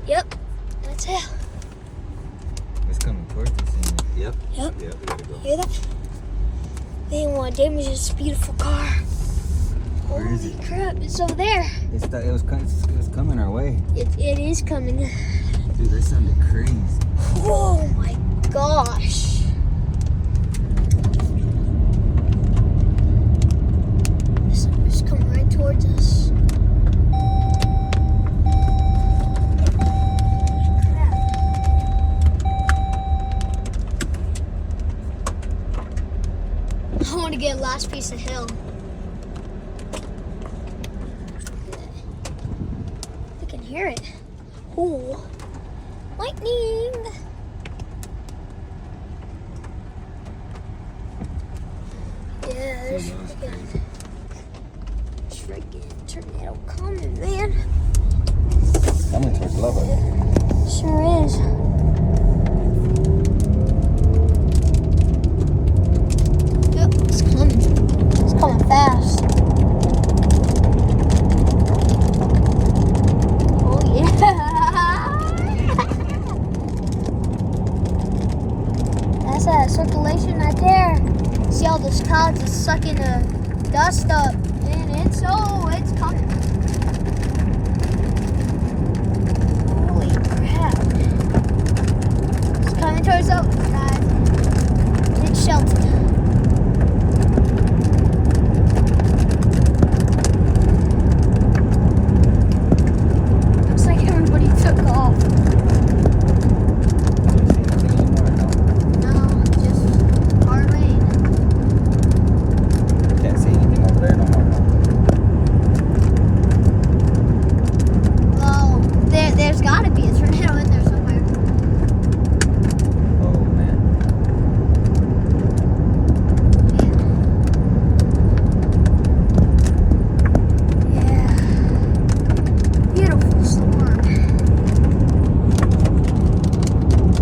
Yep, that's it. It's coming towards us. Yep. Yep. Yep, we gotta go. Hear that? They didn't want to damage this beautiful car. Where is it? Holy crap, it's over there. It was coming our way. It is coming. Dude, that sounded crazy. Oh my gosh. It's coming right towards us. Crap. I want to get last piece of hill. I can hear it. Oh, lightning! Yeah, there's freaking tornado coming, man. Coming towards Lubbock. Sure is. Yep, it's coming. It's coming fast. Oh yeah. That's that circulation right there. See all those clouds is sucking the dust up, and it's coming. Holy crap! It's coming towards us, guys. Get sheltered. Looks like everybody took off. No, just hard rain. Can't see anything over there no more. Well, there's got to be a tornado in there somewhere. Oh man. Yeah. Beautiful storm.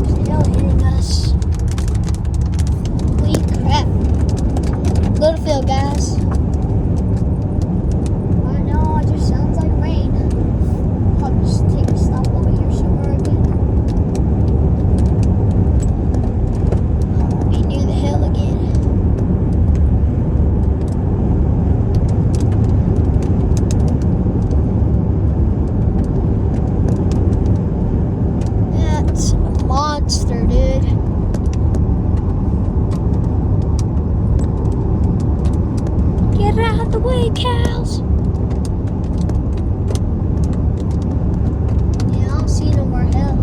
Still hitting us. Holy crap. Littlefield, guys. I know, it just sounds like rain. I'll just take a stop over here somewhere again. I'll be near the hill again. That's a monster, dude. Get out of the way, cows. Yeah, I don't see no more hill.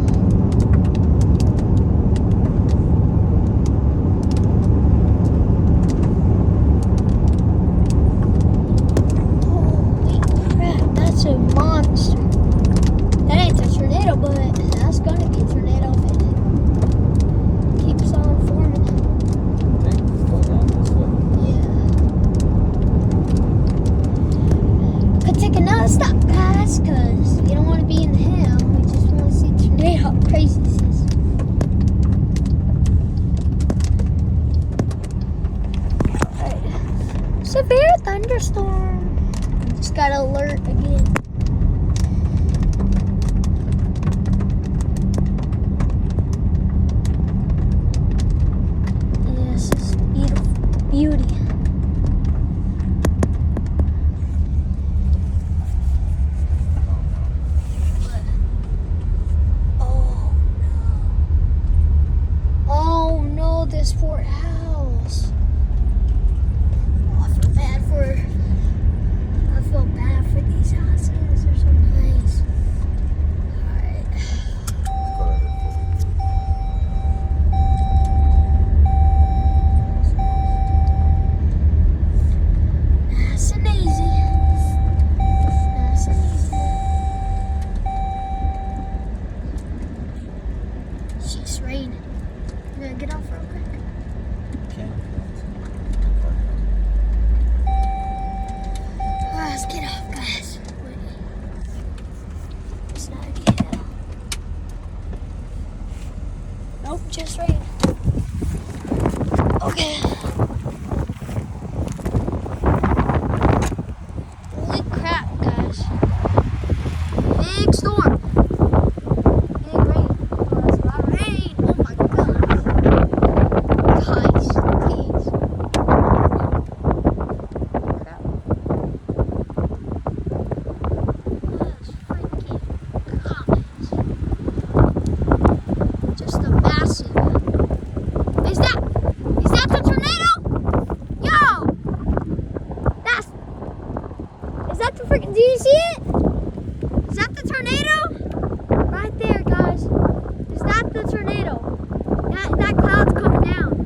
Holy crap, that's a monster. That ain't a tornado, but that's gonna be a tornado if it keeps on forming. I think it's going down this way. Yeah. Could take another stop, guys, because we don't want to be in the hill. We just want to see tornado craziness. Alright. Severe thunderstorm. Just got an alert again. Yes, it's beautiful. Beauty. Oh no, this poor house. Oh, I feel bad for these houses. They're so nice. Alright. Nice and easy. Nice and easy. Jeez, rain. I'm gonna get off real quick. Can't. Let's get off, guys. Wait. It's not a hill. Nope, just rain. Okay. Holy crap, guys. Big storm. freaking, do you see it? Is that the tornado? Right there, guys. Is that the tornado? That cloud's coming down.